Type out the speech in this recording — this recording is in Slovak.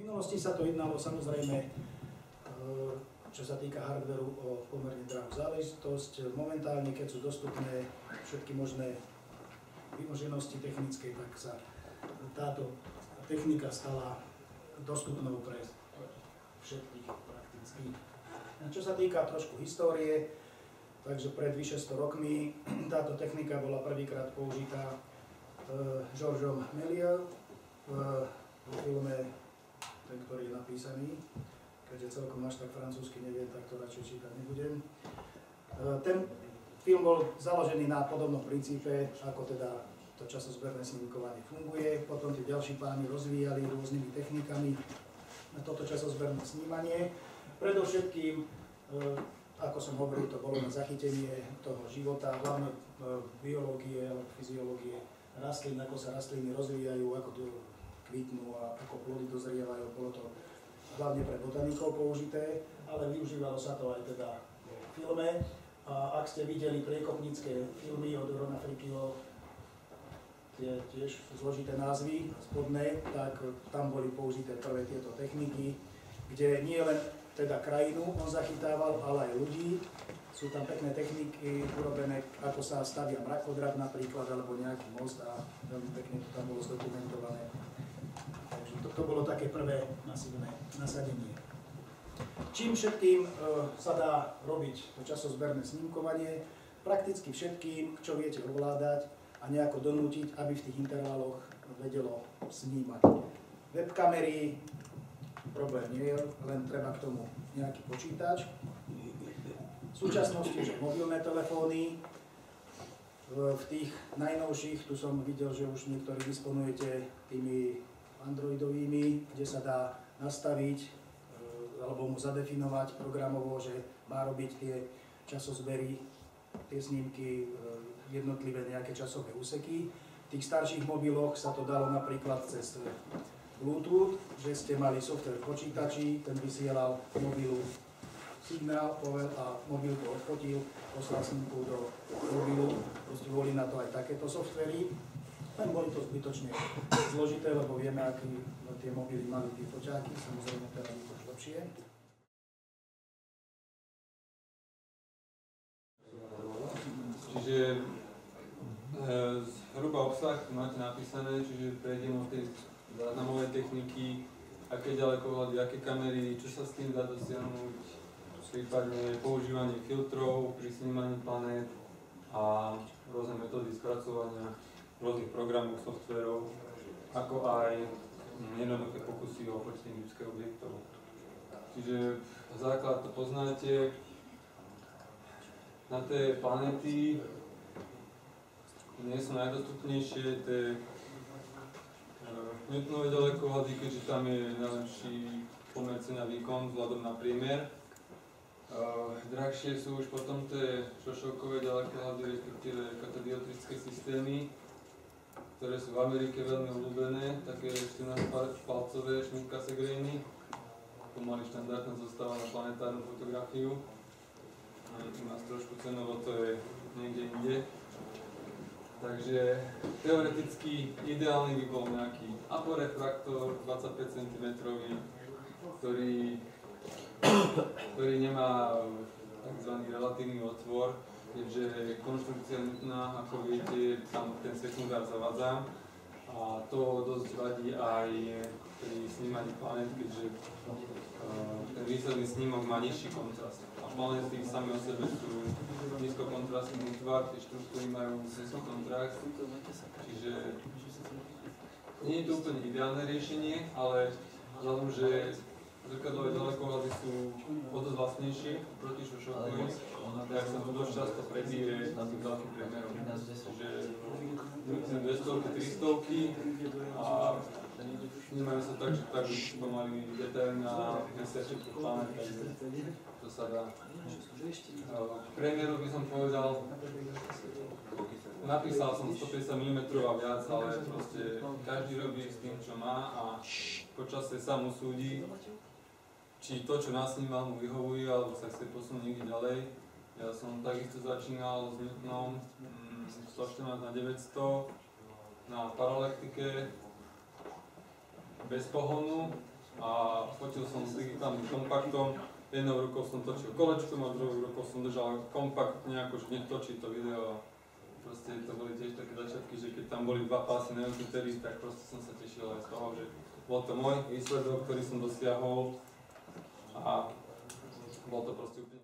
minulosti sa to jednalo samozrejme, čo sa týka hardveru, o pomerne drahú záležitosť. Momentálne, keď sú dostupné všetky možné vymoženosti technické, tak sa táto technika stala dostupnou pre všetkých prakticky. Čo sa týka trošku histórie, takže pred vyše 100 rokmi táto technika bola prvýkrát použitá Georgeom Mélièsom v filme, ten, ktorý je napísaný, keďže celkom až tak francúzsky neviem, tak to radšej čítať nebudem. Ten film bol založený na podobnom princípe, ako teda to časozberné snímkovanie funguje. Potom tí ďalší páni rozvíjali rôznymi technikami na toto časozberné snímanie. Predovšetkým, ako som hovoril, to bolo na zachytenie toho života, hlavne biológie alebo fyziológie rastlín, ako sa rastliny rozvíjajú, ako to kvitnú a ako plody dozrievajú. Bolo to hlavne pre botanikov použité, ale využívalo sa to aj teda v filme. A ak ste videli priekopnícke filmy od Rona Frickyho, tie tiež zložité názvy spodné, tak tam boli použité prvé tieto techniky, kde nie len teda krajinu on zachytával, ale aj ľudí. Sú tam pekné techniky urobené, ako sa stavia mrakodrap napríklad, alebo nejaký most a veľmi pekne to tam bolo zdokumentované. Takže to bolo také prvé masívne nasadenie. Čím všetkým sa dá robiť to časozberné snímkovanie? Prakticky všetkým, čo viete ovládať a nejako donútiť, aby v tých intervaloch vedelo snímať. Webkamery, problém nie je, len treba k tomu nejaký počítač. V súčasnosti už mobilné telefóny, v tých najnovších, tu som videl, že už niektorí disponujete tými androidovými, kde sa dá nastaviť alebo mu zadefinovať programovo, že má robiť tie časozbery, tie snímky, jednotlivé nejaké časové úseky. V tých starších mobiloch sa to dalo napríklad cez Bluetooth, že ste mali software v počítači, ten vysielal mobilu signál, povel a mobil to odfotil, poslal snímku do mobilu, proste boli na to aj takéto softvery. Len boli to zbytočne zložité, lebo vieme, aké tie mobily mali tie foťáky, samozrejme teraz je to už lepšie. Čiže zhruba obsah tu máte napísané, čiže prejdem od tej záznamovej techniky, aké ďalekohľady, aké kamery, čo sa s tým dá dosiahnuť, prípadne používanie filtrov pri snímaní planét a rôzne metódy spracovania rôznych programov, softverov, ako aj jednoduché pokusy o fotení ľudských objektov. Čiže základ to poznáte. Na tie planéty nie sú najdostupnejšie tie Newtonové ďalekohľady, keďže tam je najlepší pomer cena výkon vzhľadom na priemer. Drahšie sú už potom tie šošovkové ďalekohľady, respektíve katadioptrické systémy, ktoré sú v Amerike veľmi obľúbené, také 14-palcové Schmidt Cassegrainy, pomaly štandardná zostava na planetárnu fotografiu. U nás trošku cenovo to je niekde inde. Takže teoreticky ideálny by bol nejaký aporefraktor 25 cm, ktorý nemá tzv. Relatívny otvor, keďže konštrukcia Newtona, ako viete, tam ten sekundár zavadzá a to dosť vadí aj pri snímaní planét, keďže ten výsledný snímok má nižší kontrast. A planéty sami o sebe sú nízkokontrastný tvar, tie štruktúry majú nízky kontrast, čiže nie je to úplne ideálne riešenie, ale vzhľadom, že zrkadlové ďalekohľady sú o dosť vlastnejšie proti šošovkovým, tak sa to dosť často prebíje na tým veľkým priemerom. Čiže 200-300 a vnímajú sa tak, že tak už pomaly detailne na mesiace planet, takže to sa dá. Priemeru by som povedal, napísal som 150 mm a viac, ale proste každý robí s tým, čo má a počasie sa mu súdi, či to, čo nasnímal, mu vyhovuje, alebo sa chce posunúť niekde ďalej. Ja som takisto začínal s Newtonom 114/900 na paralektike, bez pohonu a fotil som s digitálnym kompaktom. Jednou rukou som točil kolečkom a druhou rukou som držal kompakt nejako, že netočí to video. Proste to boli tiež také začiatky, že keď tam boli dva pásy na Jupiteri, tak proste som sa tešil aj z toho, že bol to môj výsledok, ktorý som dosiahol a bol to proste úplne